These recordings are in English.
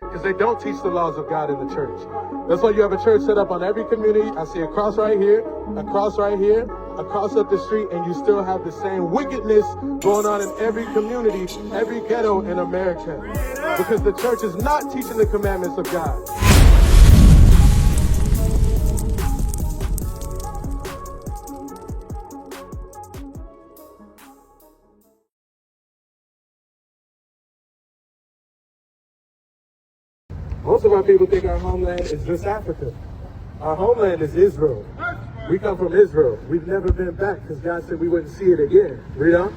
Because they don't teach the laws of God in the church. That's why you have a church set up on every community. I see a cross right here, a cross right here, a cross up the street, and you still have the same wickedness going on in every community, every ghetto in America. Because the church is not teaching the commandments of God. Most of our people think our homeland is just Africa. Our homeland is Israel. We come from Israel. We've never been back because God said we wouldn't see it again. Read on.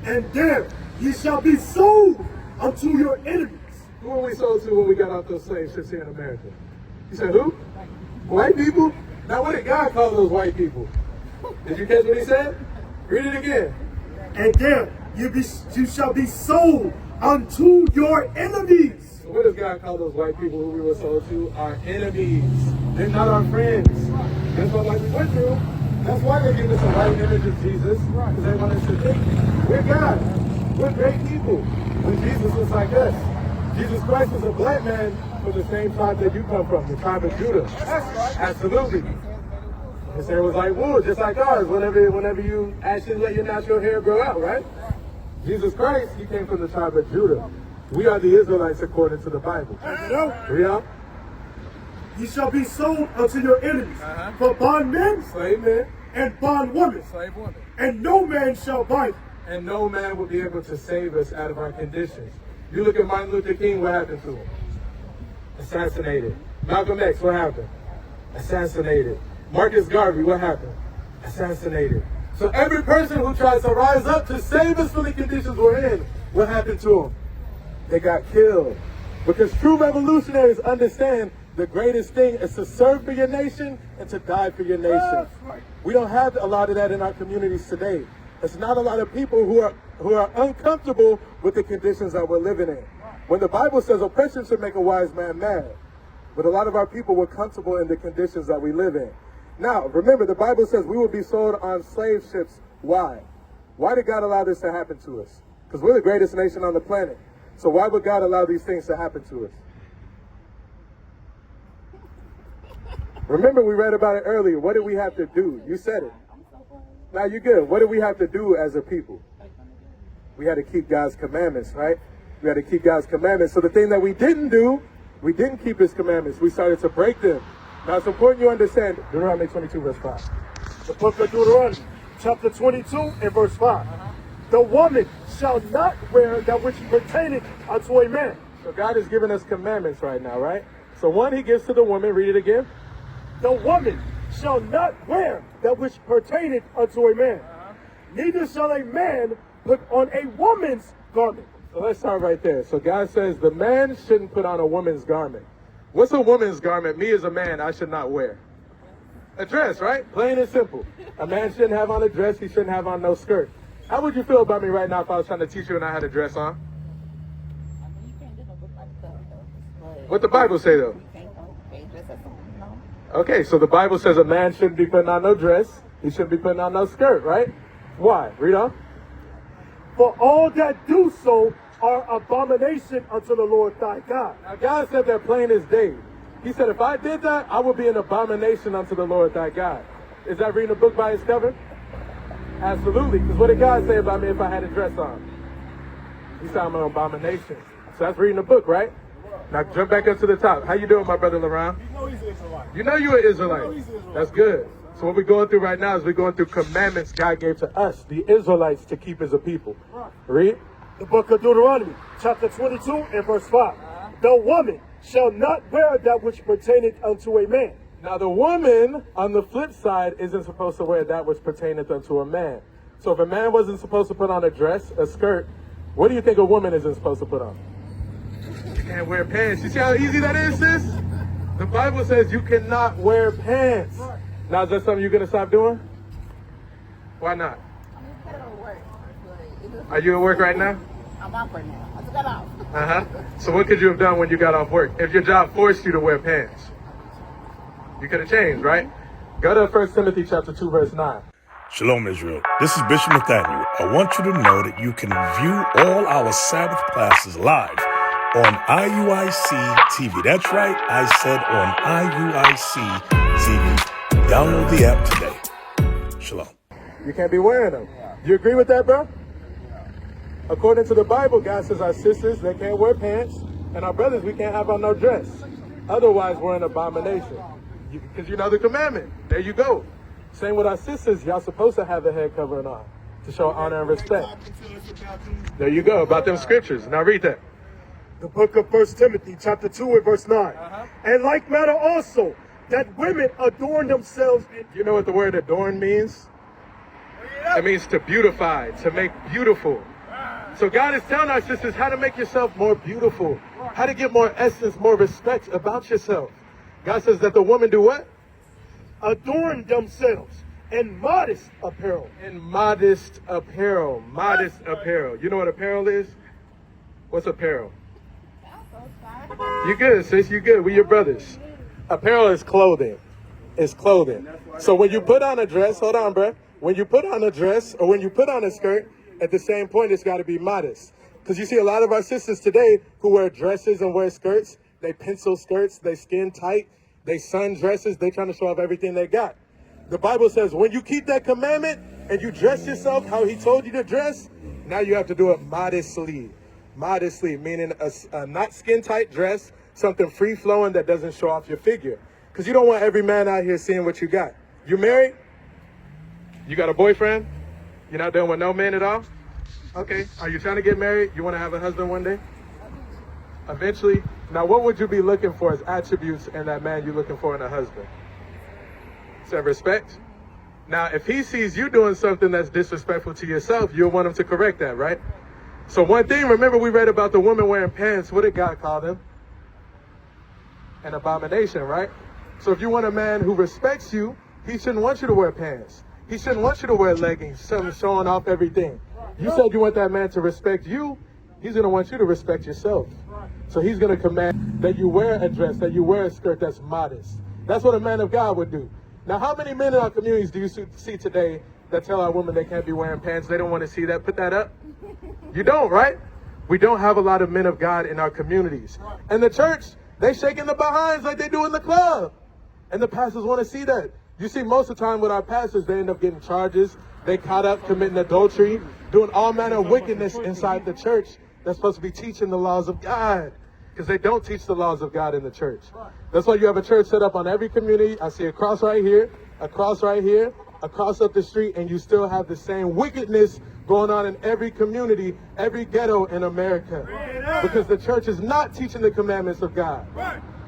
And there ye shall be sold unto your enemies. Who were we sold to when we got off those slave ships here in America? You said who? White people? Now what did God call those white people? Did you catch what he said? Read it again. And there you shall be sold unto your enemies. What does God call those white people who we were sold to? Our enemies. They're not our friends. That's what we went through. That's why they give us a right image of Jesus. Because they want us to think we're God. We're great people. When Jesus was like us. Jesus Christ was a black man from the same tribe that you come from, the tribe of Judah. Absolutely. His hair was like wool, just like ours. Whenever you actually let your natural hair grow out, right? Jesus Christ, he came from the tribe of Judah. We are the Israelites according to the Bible. Read on. Ye shall be sold unto your enemies for bondmen, slave men, and bondwomen, slave women. And no man shall buy them. And no man will be able to save us out of our conditions. You look at Martin Luther King, what happened to him? Assassinated. Malcolm X, what happened? Assassinated. Marcus Garvey, what happened? Assassinated. So every person who tries to rise up to save us from the conditions we're in, what happened to them? They got killed. Because true revolutionaries understand the greatest thing is to serve for your nation and to die for your nation. We don't have a lot of that in our communities today. There's not a lot of people who are uncomfortable with the conditions that we're living in. When the Bible says oppression should make a wise man mad, but a lot of our people were comfortable in the conditions that we live in. Now, remember, the Bible says we will be sold on slave ships. Why? Why did God allow this to happen to us? Because we're the greatest nation on the planet. So why would God allow these things to happen to us? Remember, we read about it earlier. What did we have to do? You said it. Now you're good. What did we have to do as a people? We had to keep God's commandments, right? We had to keep God's commandments. So the thing that we didn't do, we didn't keep his commandments. We started to break them. Now it's important you understand Deuteronomy 22, verse 5. The book of Deuteronomy, chapter 22 and verse 5. The woman shall not wear that which pertaineth unto a man. So God is giving us commandments right now, right? So one he gives to the woman. Read it again. The woman shall not wear that which pertaineth unto a man. Neither shall a man put on a woman's garment. So let's start right there. So God says the man shouldn't put on a woman's garment. What's a woman's garment? Me as a man, I should not wear. A dress, right? Plain and simple. A man shouldn't have on a dress. He shouldn't have on no skirt. How would you feel about me right now if I was trying to teach you and I had a dress on? What the Bible say though? Okay, so the Bible says a man shouldn't be putting on no dress. He shouldn't be putting on no skirt, right? Why? Read on. For all that do so are abomination unto the Lord thy God. Now God said that plain as day. He said if I did that, I would be an abomination unto the Lord thy God. Is that reading a book by its cover? Absolutely, because what did God say about me if I had a dress on? He said I'm an abomination. So that's reading a book, right? Now jump back up to the top. How you doing, my brother LaRon? You know he's an Israelite. You know you're an Israelite. That's good. So what we're going through right now is we're going through commandments God gave to us, the Israelites, to keep as a people. Read. The book of Deuteronomy, chapter 22 and verse 5. The woman shall not wear that which pertaineth unto a man. Now the woman, on the flip side, isn't supposed to wear that which pertaineth unto a man. So if a man wasn't supposed to put on a dress, a skirt, what do you think a woman isn't supposed to put on? You can't wear pants. You see how easy that is, sis? The Bible says you cannot wear pants. Now is that something you're going to stop doing? Why not? Are you at work right now? I'm off right now. I just got off. So what could you have done when you got off work? If your job forced you to wear pants? You could have changed, right? Go to 1 Timothy chapter 2, verse 9. Shalom, Israel. This is Bishop Nathaniel. I want you to know that you can view all our Sabbath classes live on IUIC TV. That's right, I said on IUIC TV. Download the app today. Shalom. You can't be wearing them. You agree with that, bro? According to the Bible, God says our sisters, they can't wear pants, and our brothers, we can't have on no dress. Otherwise, we're an abomination. Because you know the commandment. There you go. Same with our sisters, y'all supposed to have the head covering on to show honor and respect. There you go, about them scriptures. Now read that. The book of 1 Timothy, chapter 2 and verse 9. And like matter also, that women adorn themselves in... You know what the word adorn means? It means to beautify, to make beautiful. So God is telling our sisters how to make yourself more beautiful, how to get more essence, more respect about yourself. God says that the woman do what? Adorn themselves in modest apparel. In modest apparel. Modest apparel. You know what apparel is? What's apparel? You good, sis. You good. We your brothers. Apparel is clothing. It's clothing. So when you put on a dress, hold on, bruh. When you put on a dress or when you put on a skirt, at the same point, it's got to be modest. Because you see a lot of our sisters today who wear dresses and wear skirts. They pencil skirts. They skin tight. They sun dresses. They trying to show off everything they got. The Bible says when you keep that commandment and you dress yourself how he told you to dress, now you have to do it modestly. Modestly, meaning a not skin tight dress, something free flowing that doesn't show off your figure. Because you don't want every man out here seeing what you got. You married? You got a boyfriend? You're not dealing with no men at all? Okay. Are you trying to get married? You want to have a husband one day? Eventually? Now, what would you be looking for as attributes in that man you're looking for in a husband? So respect. Now, if he sees you doing something that's disrespectful to yourself, you'll want him to correct that, right? So one thing, remember we read about the woman wearing pants. What did God call them? An abomination, right? So if you want a man who respects you, he shouldn't want you to wear pants. He shouldn't want you to wear leggings, something showing off everything. You said you want that man to respect you. He's going to want you to respect yourself. So he's going to command that you wear a dress, that you wear a skirt that's modest. That's what a man of God would do. Now, how many men in our communities do you see today that tell our women they can't be wearing pants? They don't want to see that. Put that up. You don't, right? We don't have a lot of men of God in our communities. And the church, they shaking the behinds like they do in the club. And the pastors want to see that. You see, most of the time with our pastors, they end up getting charges. They caught up committing adultery, doing all manner of wickedness inside the church that's supposed to be teaching the laws of God. Because they don't teach the laws of God in the church. That's why you have a church set up on every community. I see a cross right here, a cross right here, a cross up the street, and you still have the same wickedness going on in every community, every ghetto in America. Because the church is not teaching the commandments of God.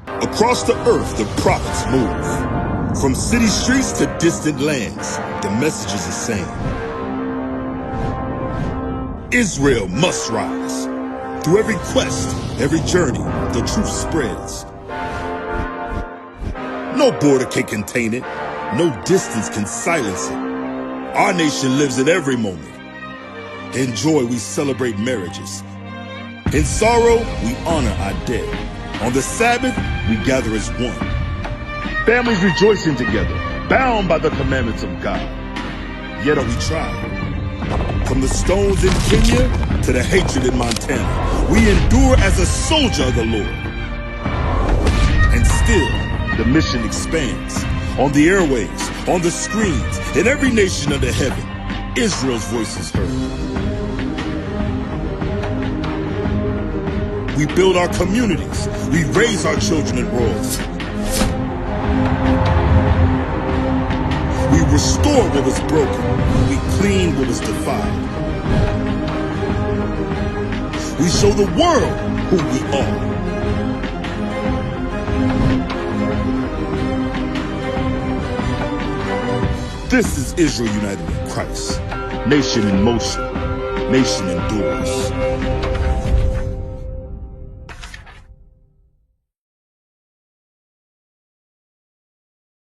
Across the earth, the prophets move. From city streets to distant lands, the message is the same. Israel must rise. Through every quest, every journey, the truth spreads. No border can contain it. No distance can silence it. Our nation lives in every moment. In joy, we celebrate marriages. In sorrow, we honor our dead. On the Sabbath, we gather as one. Families rejoicing together, bound by the commandments of God. Yet are we tried. From the stones in Kenya to the hatred in Montana, we endure as a soldier of the Lord. And still, the mission expands. On the airwaves, on the screens, in every nation under heaven, Israel's voice is heard. We build our communities. We raise our children in royalty. We restore what was broken. We clean what was defiled. We show the world who we are. This is Israel united in Christ. Nation in motion. Nation endures.